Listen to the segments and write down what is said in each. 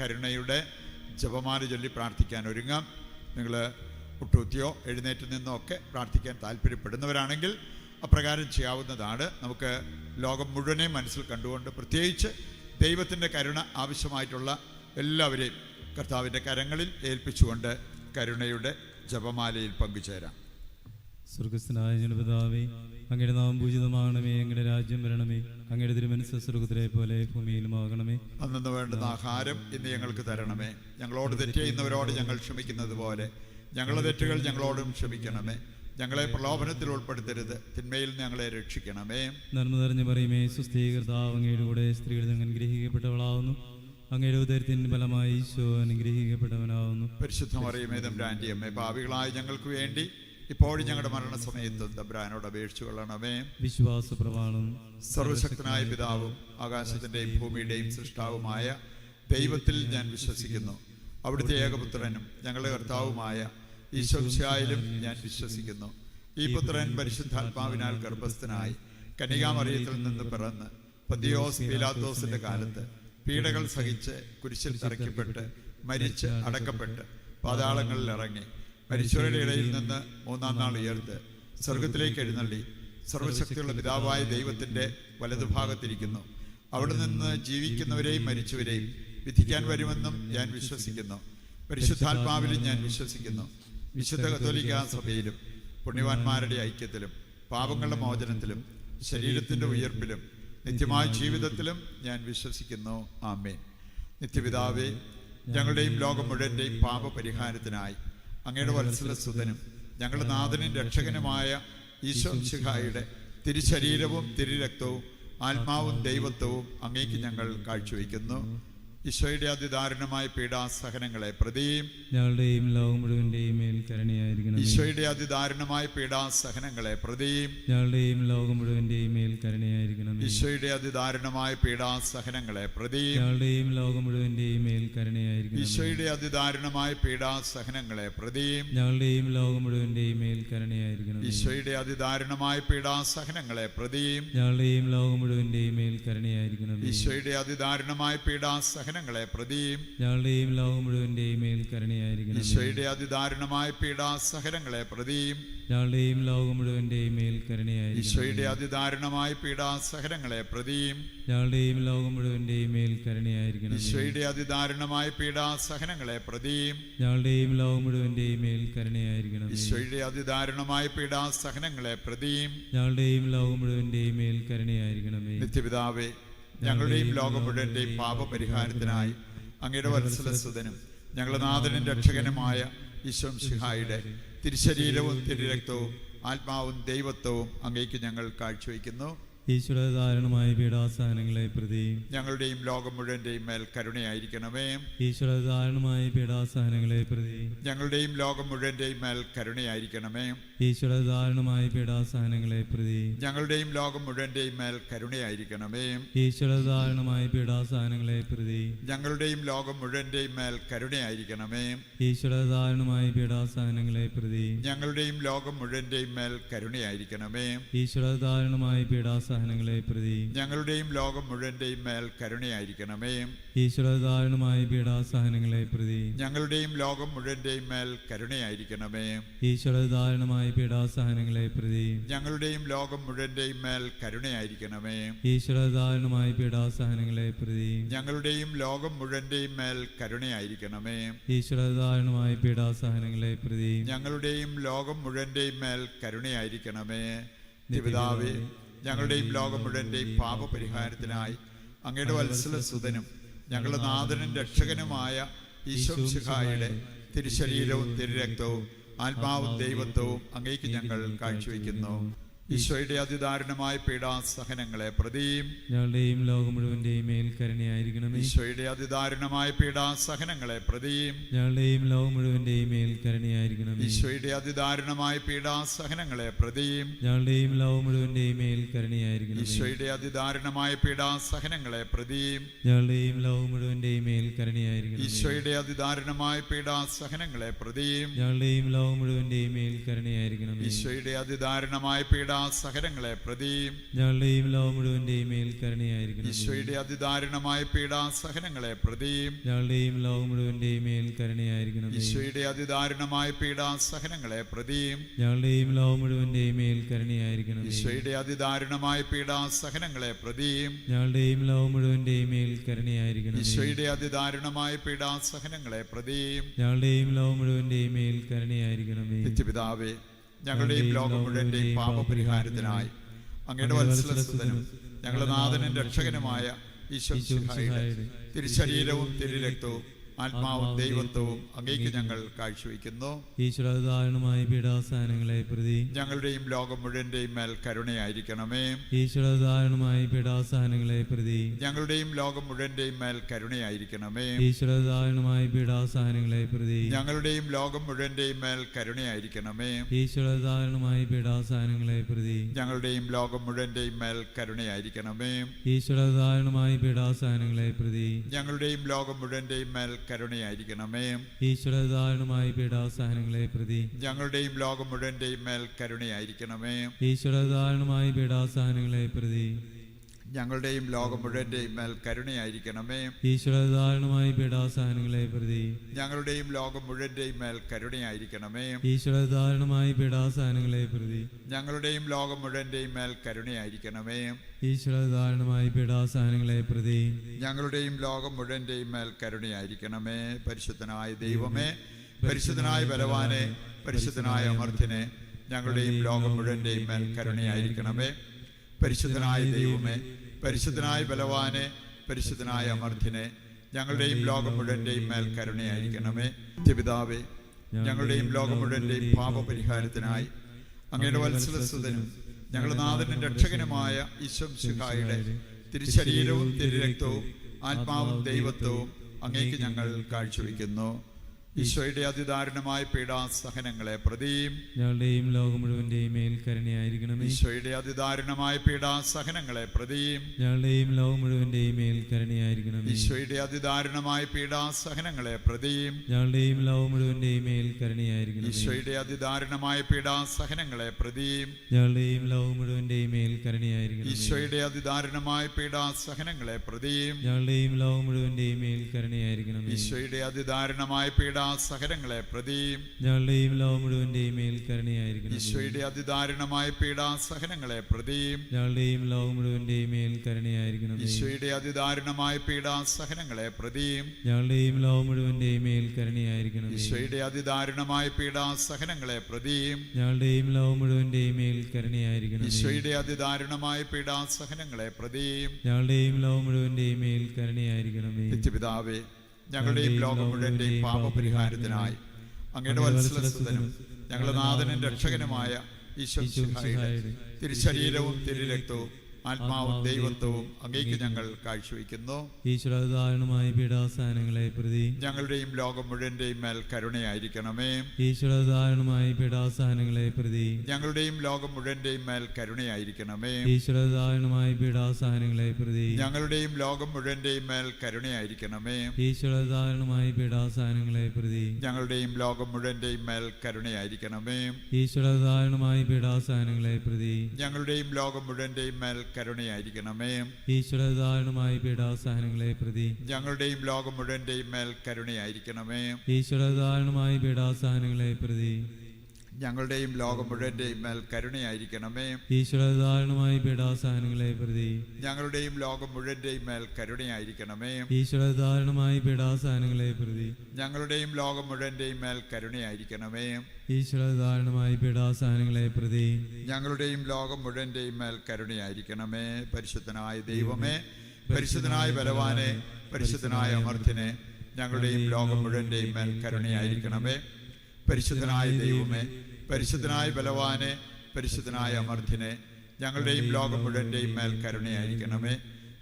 കരുണയുടെ ജപമാല ചൊല്ലി പ്രാർത്ഥിക്കാൻ ഒരുങ്ങാം. നിങ്ങൾ മുട്ടൂത്തിയോ എഴുന്നേറ്റ് നിന്നോ ഒക്കെ പ്രാർത്ഥിക്കാൻ താല്പര്യപ്പെടുന്നവരാണെങ്കിൽ അപ്രകാരം ചെയ്യാവുന്നതാണ്. നമുക്ക് ലോകം മുഴുവനെയും മനസ്സിൽ കണ്ടുകൊണ്ട് പ്രത്യേകിച്ച് ദൈവത്തിൻ്റെ കരുണ ആവശ്യമായിട്ടുള്ള എല്ലാവരെയും കർത്താവിൻ്റെ കരങ്ങളിൽ ഏൽപ്പിച്ചുകൊണ്ട് കരുണയുടെ ജപമാലയിൽ പങ്കുചേരാം. സ്വർഗസ്ഥനായ ജനപിതാവേ, അങ്ങയുടെ നാമം പൂജിതമാകണമേ, അങ്ങയുടെ രാജ്യം വരണമേ, അങ്ങയുടെ തിരുമനസ്സ് സ്വർഗത്തിലെ പോലെ ഭൂമിയിലുമാകണമേ. അന്നു വേണ്ടുന്ന ആഹാരം ഇന്ന് ഞങ്ങൾക്ക് തരണമേ. ഞങ്ങളോട് തെറ്റ് ചെയ്യുന്നവരോട് ഞങ്ങൾ ക്ഷമിക്കുന്നത് പോലെ ഞങ്ങളുടെ തെറ്റുകൾ ഞങ്ങളോടും ക്ഷമിക്കണമേ. ഞങ്ങളെ പ്രലോഭനത്തിൽ ഉൾപ്പെടുത്തരുത്, തിന്മയിൽ ഞങ്ങളെ രക്ഷിക്കണമേ. നന്മ നിറഞ്ഞു പറയുമേ, സുസ്ഥീ കർത്താവ് അങ്ങയുടെ കൂടെ സ്ത്രീകളിൽ അനുഗ്രഹിക്കപ്പെട്ടവളാവുന്നു, അങ്ങയുടെ ഉദരത്തിൻ ഫലമായി ഈശോ അനുഗ്രഹിക്കപ്പെട്ടവനാവുന്നു. പരിശുദ്ധ മറിയമേ തമ്പുരാന്റെ അമ്മേ, പാപികളായ ഞങ്ങൾക്ക് വേണ്ടി ഇപ്പോഴും ഞങ്ങളുടെ മരണസമയത്തും തമ്പുരാനോട് അപേക്ഷിച്ചു കൊള്ളണമേ. വിശ്വാസ പ്രമാണം. സർവശക്തനായ പിതാവും ആകാശത്തിന്റെയും ഭൂമിയുടെയും സൃഷ്ടാവുമായ ദൈവത്തിൽ ഞാൻ വിശ്വസിക്കുന്നു. അവിടുത്തെ ഏകപുത്രനും ഞങ്ങളുടെ കർത്താവുമായ ഈശോ മിശിഹായിലും ഞാൻ വിശ്വസിക്കുന്നു. ഈ പുത്രൻ പരിശുദ്ധാത്മാവിനാൽ ഗർഭസ്ഥനായി കന്യകാമറിയത്തിൽ നിന്ന് പിറന്ന് പന്തിയോസ് പീലാത്തോസിന്റെ കാലത്ത് പീഡകൾ സഹിച്ച് കുരിശിൽ തറയ്ക്കപ്പെട്ട് മരിച്ച് അടക്കപ്പെട്ട് പാതാളങ്ങളിൽ ഇറങ്ങി മരിച്ചവരുടെ ഇടയിൽ നിന്ന് മൂന്നാം നാൾ ഉയർത്ത് സ്വർഗത്തിലേക്ക് എഴുന്നള്ളി സർവശക്തിയുള്ള പിതാവായ ദൈവത്തിന്റെ വലതുഭാഗത്തിരിക്കുന്നു. അവിടെ നിന്ന് ജീവിക്കുന്നവരെയും മരിച്ചവരെയും വിധിക്കാൻ വരുമെന്നും ഞാൻ വിശ്വസിക്കുന്നു. പരിശുദ്ധാത്മാവിലും ഞാൻ വിശ്വസിക്കുന്നു. വിശുദ്ധ കത്തോലിക്കാ സഭയിലും പുണ്യവാന്മാരുടെ ഐക്യത്തിലും പാപങ്ങളുടെ മോചനത്തിലും ശരീരത്തിന്റെ ഉയർപ്പിലും നിത്യമായ ജീവിതത്തിലും ഞാൻ വിശ്വസിക്കുന്നു. ആമേൻ. നിത്യപിതാവേ, ഞങ്ങളുടെയും ലോകം മുഴുവന്റെയും പാപപരിഹാരത്തിനായി അങ്ങയുടെ വത്സലസുതനും ഞങ്ങളുടെ നാഥനും രക്ഷകനുമായ ഈശോ മിശിഹായുടെ തിരുശരീരവും തിരുരക്തവും ആത്മാവും ദൈവത്വവും അങ്ങേക്ക് ഞങ്ങൾ കാഴ്ചവെക്കുന്നു. ഈശോയുടെ അതിദാരുണമായ പീഡാസഹനങ്ങളെ പ്രതിയും ഞങ്ങളുടെയും ലോകം മുഴുവന്റെയും മേൽ കരുണയായിരിക്കണം. ഈശോയുടെ അതിദാരുണമായ പീഡാസഹനങ്ങളെ പ്രതിയും ഞങ്ങളുടെയും ലോകം മുഴുവന്റെയും മേൽ കരുണയായിരിക്കണം. ഈശോയുടെ അതിദാരുണമായ പീഡാസഹനങ്ങളെ പ്രതിയും ഞങ്ങളുടെയും ലോകം മുഴുവന്റെയും മേൽ കരുണയായിരിക്കണം. ഈശോയുടെ അതിദാരുണമായ പീഡാസഹനങ്ങളെ പ്രതിയും ഞങ്ങളുടെയും ലോകം മുഴുവന്റെയും മേൽ കരുണയായിരിക്കണം. ഈശോയുടെ അതിദാരുണമായ പീഡാസഹനങ്ങളെ പ്രതിയും ഞങ്ങളുടെയും ലോകം മുഴുവന്റെയും മേൽ കരുണയായിരിക്കണം. ഈശോയുടെ അതിദാരുണമായ പീഡാസഹനങ്ങളെ പ്രതിയും ഞങ്ങളുടെയും ലോകം മുഴുവന്റെയും മേൽ കരുണയായിരിക്കണം. ഈശോയുടെ അതിദാരുണമായ പീഡാസഹനങ്ങളെ പ്രതിയും ഞങ്ങളുടെയും ലോകം മുഴുവന്റെയും മേൽ കരുണയായിരിക്കണം. ഈശോയുടെ അതിദാരുണമായ പീഡാസഹനങ്ങളെ പ്രതിയും ഞങ്ങളുടെയും ലോകം മുഴുവന്റെയും മേൽ കരുണയായിരിക്കണം. ഈശോയുടെ അതിദാരുണമായ പീഡാസഹനങ്ങളെ പ്രതിയും ഞങ്ങളുടെയും ലോകം മുഴുവന്റെയും മേൽ കരുണയായിരിക്കണം. ഈശോയുടെ അതിദാരുണമായ പീഡാസഹനങ്ങളെ പ്രതിയും ഞങ്ങളുടെയും ലോകം മുഴുവന്റെയും മേൽ കരുണയായിരിക്കണം. നിത്യപിതാവേ, ഞങ്ങളുടെയും ലോകം മുഴുവന്റെയും പാപപരിഹാരത്തിനായി അങ്ങയുടെ വത്സലസുതനും ഞങ്ങളുടെ നാഥനും രക്ഷകനുമായ ഈശോ മിശിഹായുടെ തിരുശരീരവും തിരുരക്തവും ആത്മാവും ദൈവത്വവും അങ്ങേക്ക് ഞങ്ങൾ കാഴ്ചവെക്കുന്നു. ഈശ്വര ദാരുണമായ പീഡാസഹനങ്ങളെ പ്രതി ഞങ്ങളുടെയും ലോകം മുഴുവന്റെയും മേൽ കരുണയായിരിക്കണമേ. ഈശ്വര ദാരുണമായ പീഡാസഹനങ്ങളെ പ്രതി ഞങ്ങളുടെയും ലോകം മുഴുവന്റെയും മേൽ കരുണയായിരിക്കണമേ. ഈശ്വര ദാരുണമായ പീഡാസഹനങ്ങളെ പ്രതി ഞങ്ങളുടെയും ലോകം മുഴുവന്റെയും മേൽ കരുണയായിരിക്കണമേ. ഈശ്വര ദാരുണമായ പീഡാസഹനങ്ങളെ പ്രതി ഞങ്ങളുടെയും ലോകം മുഴുവന്റെയും മേൽ കരുണയായിരിക്കണമേ. ഈശ്വര ദാരുണമായ പീഡാസഹനങ്ങളെ പ്രതി ഞങ്ങളുടെയും ലോകം മുഴുവന്റെയും മേൽ കരുണയായിരിക്കണമേ. ഈശ്വര ദാരുണമായ പീഡാസഹനങ്ങളെ പ്രതി ഞങ്ങളുടെയും ലോകം മുഴുവന്റെയും മേൽ കരുണയായിരിക്കണമേ. ഈശ്വര ദാരുണമായ പീഡാസഹനങ്ങളെ പ്രതി ഞങ്ങളുടെയും ലോകം മുഴുവന്റെയും മേൽ കരുണയായിരിക്കണമേ. ഈശ്വര ദാരുണമായ പീഡാസഹനങ്ങളെ പ്രതി ഞങ്ങളുടെയും ലോകം മുഴുവന്റെയും മേൽ കരുണയായിരിക്കണമേ. ഈശ്വര ദാരുണമായ പീഡാസഹനങ്ങളെ പ്രതി ഞങ്ങളുടെയും ലോകം മുഴുവന്റെയും മേൽ കരുണയായിരിക്കണമേ. ഈശ്വര ദാരുണമായ പീഡാസഹനങ്ങളെ പ്രതി ഞങ്ങളുടെയും ലോകം മുഴുവന്റെയും മേൽ കരുണയായിരിക്കണമേ. പിതാവേ, ഞങ്ങളുടെയും ലോകം മുഴുവന്റെയും പാപപരിഹാരത്തിനായി അങ്ങയുടെ വത്സലസുതനും ഞങ്ങളുടെ നാഥനും രക്ഷകനുമായ ഈശോ മിശിഹായുടെ തിരുശരീരവും തിരുരക്തവും ആത്മാവും ദൈവത്വവും അങ്ങേക്ക് ഞങ്ങൾ കാഴ്ചവെക്കുന്നു. ഈശോയുടെ അതിദാരുണമായ പീഡാസഹനങ്ങളെ പ്രതിയും ഞങ്ങളുടെയും ലോകം മുഴുവന്റെയും മേൽ കരുണയായിരിക്കണമേ. ഈശോയുടെ അതിദാരുണമായ പീഡാസഹനങ്ങളെ പ്രതിയും ഞങ്ങളുടെയും ലോകം മുഴുവന്റെയും മേൽ കരുണയായിരിക്കണമേ. ഈശോയുടെ അതിദാരുണമായ പീഡാസഹനങ്ങളെ പ്രതിയും ഞങ്ങളുടെയും ലോകം മുഴുവന്റെയും മേൽ കരുണയായിരിക്കണമേ. ഈശോയുടെ അതിദാരുണമായ പീഡാസഹനങ്ങളെ പ്രതിയും ഞങ്ങളുടെയും ലോകം മുഴുവന്റെയും മേൽ കരുണയായിരിക്കണമേ. ഈശോയുടെ അതിദാരുണമായ പീഡാസഹനങ്ങളെ പ്രതിയും ഞങ്ങളുടെയും ലോകം മുഴുവന്റെയും മേൽ കരുണയായിരിക്കണമേ. ഈശോയുടെ അതിദാരുണമായ പീഡാസഹനങ്ങളെ പീഡാസഹനങ്ങളെ പ്രതിയും ഞങ്ങളുടെയും ലോകം മുഴുവന്റെയും മേൽ കരുണയായിരിക്കണം. ഈശോയുടെ അതിദാരുണമായ പീഡാസഹനങ്ങളെ പ്രതിയും ഞങ്ങളുടെയും ലോകം മുഴുവന്റെയും മേൽ കരുണയായിരിക്കണം. ഈശോയുടെ അതിദാരുണമായ പീഡാസഹനങ്ങളെ പ്രതിയും ഞങ്ങളുടെയും ലോകം മുഴുവന്റെയും മേൽ കരുണയായിരിക്കണം. ഈശോയുടെ അതിദാരുണമായ പീഡാസഹനങ്ങളെ പ്രതിയും ഞങ്ങളുടെയും ലോകം മുഴുവന്റെയും മേൽ കരുണയായിരിക്കണം. ഈശോയുടെ അതിദാരുണമായ പീഡാസഹനങ്ങളെ പ്രതിയും ഞങ്ങളുടെയും ലോകം മുഴുവന്റെയും മേൽ കരുണയായിരിക്കണമേ. നിത്യപിതാവേ, ഞങ്ങളുടെയും ലോകം മുഴുവന്റെയും പാപപരിഹാരത്തിനായി അങ്ങയുടെ വത്സലസുതനും ഞങ്ങളുടെ നാഥനും രക്ഷകനുമായ ഈശോ മിശിഹായുടെ തിരുശരീരവും തിരുരക്തവും ആത്മാവും ദൈവത്വവും അങ്ങേക്ക് ഞങ്ങൾ കാഴ്ചവെക്കുന്നു. ഈശ്വരദാരുണമായ പീഡാസഹനങ്ങളെ പ്രതി ഞങ്ങളുടെയും ലോകം മുഴുവന്റെയും മേൽ കരുണയായിരിക്കണമേ. ഈശ്വരദാരുണമായ പീഡാസഹനങ്ങളെ പ്രതി ഞങ്ങളുടെയും ലോകം മുഴുവന്റെയും മേൽ കരുണയായിരിക്കണമേ. ഈശ്വരദാരുണമായ പീഡാസഹനങ്ങളെ പ്രതി ഞങ്ങളുടെയും ലോകം മുഴുവന്റെയും മേൽ കരുണയായിരിക്കണമേ. ഈശ്വരദാരുണമായ പീഡാസഹനങ്ങളെ പ്രതി ഞങ്ങളുടെയും ലോകം മുഴുവന്റെയും മേൽ കരുണയായിരിക്കണമേ. ഈശ്വരദാരുണമായ പീഡാസഹനങ്ങളെ പ്രതി ഞങ്ങളുടെയും ലോകം മുഴുവന്റെയും മേൽ കരുണയായിരിക്കണമേ. ഈശ്വരദാരുണമായ പീഡാസഹനങ്ങളെ പ്രതി ഞങ്ങളുടെയും ലോകം മുഴുവന്റെയും മേൽ കരുണയായിരിക്കണമേ. ഈശ്വരദാരുണമായ പീഡാസഹനങ്ങളെ പ്രതി ഞങ്ങളുടെയും ലോകം മുഴുവന്റെയും മേൽ കരുണയായിരിക്കണമേ. ഈശ്വരദാരുണമായ പീഡാസഹനങ്ങളെ പ്രതി ഞങ്ങളുടെയും ലോകം മുഴുവന്റെയും മേൽ കരുണയായിരിക്കണമേ. ഈശ്വരദാരുണമായ പീഡാസഹനങ്ങളെ പ്രതി ഞങ്ങളുടെയും ലോകം മുഴുവന്റെയും മേൽ കരുണയായിരിക്കണമേ. ഈശ്വരദാരുണമായ പീഡാസഹനങ്ങളെ പ്രതി ഞങ്ങളുടെയും ലോകം മുഴുവന്റെയും മേൽ കരുണയായിരിക്കണമേ. പരിശുദ്ധനായ ദൈവമേ, പരിശുദ്ധനായ ബലവാനെ, പരിശുദ്ധനായ അമർത്യനെ, ഞങ്ങളുടെയും ലോകം മുഴുവന്റെയും മേൽ കരുണയായിരിക്കണമേ. പരിശുദ്ധനായ ദൈവമേ, പരിശുദ്ധനായ ബലവാനെ, പരിശുദ്ധനായ അമർത്യനെ, ഞങ്ങളുടെയും ലോകം മുഴുവന്റെയും മേൽ കരുണയായിരിക്കണമേ. നിത്യപിതാവേ, ഞങ്ങളുടെയും ലോകം മുഴുവന്റെയും പാപപരിഹാരത്തിനായി അങ്ങയുടെ വത്സലസുതനും ഞങ്ങളുടെ നാഥനും രക്ഷകനുമായ ഈശോ മിശിഹായുടെ തിരുശരീരവും തിരുരക്തവും ആത്മാവും ദൈവത്വവും അങ്ങേക്ക് ഞങ്ങൾ കാഴ്ചവെക്കുന്നു. ഈശോയുടെ അതിദാരുണമായ പീഡാസഹനങ്ങളെ പ്രതിയും ഞങ്ങളുടെയും ലോകം മുഴുവന്റെയും മേൽ കരുണയായിരിക്കണമേ. ഈശോയുടെ അതിദാരുണമായ പീഡാസഹനങ്ങളെ പ്രതിയും ഞങ്ങളുടെയും ലോകം മുഴുവന്റെയും മേൽ കരുണയായിരിക്കണമേ. ഈശോയുടെ അതിദാരുണമായ പീഡാസഹനങ്ങളെ പ്രതിയും ഞങ്ങളുടെയും ലോകം മുഴുവന്റെയും മേൽ കരുണയായിരിക്കണമേ. ഈശോയുടെ അതിദാരുണമായ പീഡാസഹനങ്ങളെ പ്രതിയും ഞങ്ങളുടെയും ലോകം മുഴുവന്റെയും മേൽ കരുണയായിരിക്കണമേ. ഈശോയുടെ അതിദാരുണമായ പീഡാസഹനങ്ങളെ പ്രതിയും ഞങ്ങളുടെയും ലോകം മുഴുവന്റെയും മേൽ കരുണയായിരിക്കണമേ. ഈശോയുടെ അതിദാരുണമായ പീഡാസഹനങ്ങളെ പ്രതിയും ഞങ്ങളുടെയും ലോകം മുഴുവന്റെയും മേൽ കരുണയായിരിക്കണമേ. ഈശോയുടെ അതിദാരുണമായ പീഡാസഹനങ്ങളെ പ്രതിയും ഞങ്ങളുടെയും ലോകം മുഴുവന്റെയും മേൽ കരുണയായിരിക്കണമേ. ഈശോയുടെ അതിദാരുണമായ പീഡാസഹനങ്ങളെ പ്രതിയും ഞങ്ങളുടെയും ലോകം മുഴുവന്റെയും മേൽ കരുണയായിരിക്കണമേ. ഈശോയുടെ അതിദാരുണമായ പീഡാസഹനങ്ങളെ പ്രതിയും ഞങ്ങളുടെയും ലോകം മുഴുവന്റെയും മേൽ കരുണയായിരിക്കണമേ. ഈശോയുടെ അതിദാരുണമായ പീഡാസഹനങ്ങളെ പ്രതിയും ഞങ്ങളുടെയും ലോകം മുഴുവന്റെയും മേൽ കരുണയായിരിക്കണമേ. നിത്യപിതാവേ, ഞങ്ങളുടെയും ലോകം മുഴുവന്റെയും പാപപരിഹാരത്തിനായി അങ്ങയുടെ വത്സലസുതനും ഞങ്ങളുടെ നാഥനും രക്ഷകനുമായ ഈശോ മിശിഹായുടെ തിരുശരീരവും തിരുരക്തവും ആത്മാവും ദൈവത്വവും അങ്ങേക്ക് ഞങ്ങൾ കാഴ്ചവെക്കുന്നു. ഈശ്വരദാരുണമായ പീഡാസഹനങ്ങളെ പ്രതി ഞങ്ങളുടെയും ലോകം മുഴുവന്റെയും മേൽ കരുണയായിരിക്കണമേ. ഈശ്വരദാരുണമായ പീഡാസഹനങ്ങളെ പ്രതി ഞങ്ങളുടെയും ലോകം മുഴുവന്റെയും മേൽ കരുണയായിരിക്കണമേ. ഈശ്വരദാരുണമായ പീഡാസഹനങ്ങളെ പ്രതി ഞങ്ങളുടെയും ലോകം മുഴുവന്റെയും മേൽ കരുണയായിരിക്കണമേ. ഈശ്വരദാരുണമായ പീഡാസഹനങ്ങളെ പ്രതി ഞങ്ങളുടെയും ലോകം മുഴുവന്റെയും മേൽ കരുണയായിരിക്കണമേ. ഈശ്വരദാരുണമായ പീഡാസഹനങ്ങളെ പ്രതി ഞങ്ങളുടെയും ലോകം മുഴുവന്റെയും മേൽ കരുണയായിരിക്കണമേ. ഈശ്വരദാരുണമായ പീഡാസഹനങ്ങളെ പ്രതി ഞങ്ങളുടെയും ലോകം മുഴുവന്റെയും മേൽ കരുണയായിരിക്കണമേ. ഈശ്വരദാരുണമായ പീഡാസഹനങ്ങളെ പ്രതി ഞങ്ങളുടെയും ലോകം മുഴുവന്റെയും മേൽ കരുണയായിരിക്കണമേ. ഈശ്വരദാരുണമായ പീഡാസഹനങ്ങളെ പ്രതി ഞങ്ങളുടെയും ലോകം മുഴുവന്റെയും മേൽ കരുണയായിരിക്കണമേ. ഈശ്വരദാരുണമായ പീഡാസഹനങ്ങളെ പ്രതി ഞങ്ങളുടെയും ലോകം മുഴുവന്റെയും മേൽ കരുണയായിരിക്കണമേ. ഈശ്വരദാരുണമായ പീഡാസഹനങ്ങളെ പ്രതി ഞങ്ങളുടെയും ലോകം മുഴുവന്റെയും മേൽ കരുണയായിരിക്കണമേ. പരിശുദ്ധനായ ദൈവമേ, പരിശുദ്ധനായ ബലവാനെ, പരിശുദ്ധനായ അമർത്യനെ, ഞങ്ങളുടെയും ലോകം മുഴുവന്റെയും മേൽ കരുണയായിരിക്കണമേ. പരിശുദ്ധനായ ദൈവമേ, പരിശുദ്ധനായ ബലവാനെ, പരിശുദ്ധനായ അമർത്യനെ, ഞങ്ങളുടെയും ലോകം മുഴുവന്റെയും മേൽ കരുണയായിരിക്കണമേ.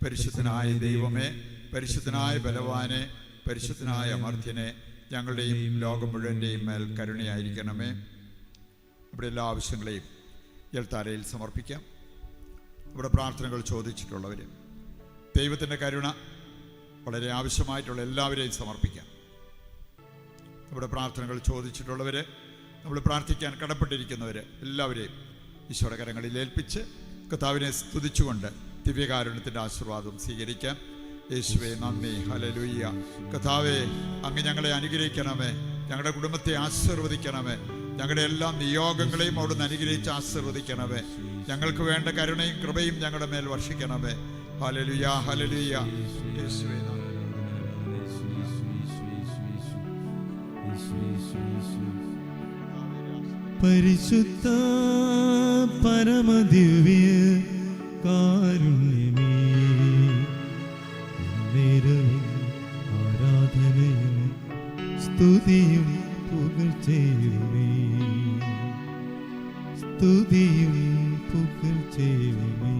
പരിശുദ്ധനായ ദൈവമേ, പരിശുദ്ധനായ ബലവാനെ, പരിശുദ്ധനായ അമർത്യനെ, ഞങ്ങളുടെയും ലോകം മുഴുവന്റെയും മേൽ കരുണയായിരിക്കണമേ. ഇവിടെ എല്ലാ ആവശ്യങ്ങളെയും എൽത്താരയിൽ സമർപ്പിക്കാം. ഇവിടെ പ്രാർത്ഥനകൾ ചോദിച്ചിട്ടുള്ളവർ, ദൈവത്തിൻ്റെ കരുണ വളരെ ആവശ്യമായിട്ടുള്ള എല്ലാവരെയും സമർപ്പിക്കാം. നമ്മുടെ പ്രാർത്ഥനകൾ ചോദിച്ചിട്ടുള്ളവർ, നമ്മൾ പ്രാർത്ഥിക്കാൻ കടപ്പെട്ടിരിക്കുന്നവർ എല്ലാവരെയും ഈശോയുടെ കരങ്ങളിൽ ഏൽപ്പിച്ച് കർത്താവിനെ സ്തുതിച്ചുകൊണ്ട് ദിവ്യകാരുണ്യത്തിൻ്റെ ആശീർവാദം സ്വീകരിക്കാം. യേശുവേ നന്ദി, ഹല്ലേലൂയ. കർത്താവേ, അങ്ങ് ഞങ്ങളെ അനുഗ്രഹിക്കണമേ, ഞങ്ങളുടെ കുടുംബത്തെ ആശീർവദിക്കണമേ, ഞങ്ങളുടെ എല്ലാ നിയോഗങ്ങളെയും അവിടുന്ന് അനുഗ്രഹിച്ച് ആശീർവദിക്കണമേ. ഞങ്ങൾക്ക് വേണ്ട കരുണയും കൃപയും ഞങ്ങളുടെ മേൽ വർഷിക്കണമേ. Hallelujah, hallelujah. യേശുവേ നന്ദി. പരിശുദ്ധ പരമദിവ്യ കാരുണ്യമേ, നേരവും ആരാധനയും സ്തുതിയും പുകഴ്ചയുമേ, സ്തുതിയും പുകഴ്ചയുമേ.